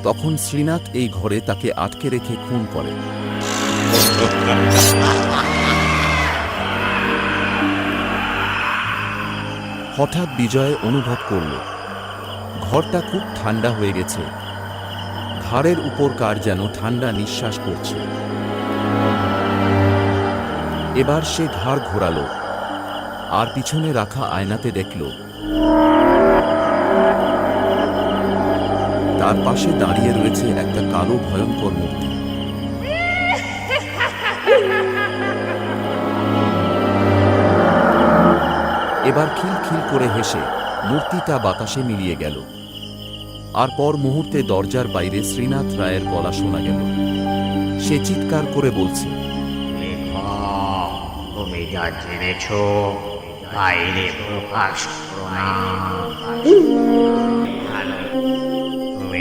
তখন শ্রীনাথ এই ঘরে তাকে আটকে রেখে খুন করে। হঠাৎ বিজয় অনুভব করল ঘরটা খুব ঠান্ডা হয়ে গেছে, ঘাড়ের উপর কার যেন ঠান্ডা নিঃশ্বাস করছে। এবার সে ঘাড় ঘোরালো আর পিছনে রাখা আয়নাতে দেখল তার পাশে দাঁড়িয়ে রয়েছে একটা কালো ভয়ঙ্কর মূর্তি। এবার খিলখিল করে হেসে মূর্তিটা বাতাসে মিলিয়ে গেল। আর পর মুহূর্তে দরজার বাইরে শ্রীনাথ রায়ের গলা শোনা গেল। সে চিৎকার করে বলছে, তুমি যা জেনেছ বাইরে প্রকাশ করো না।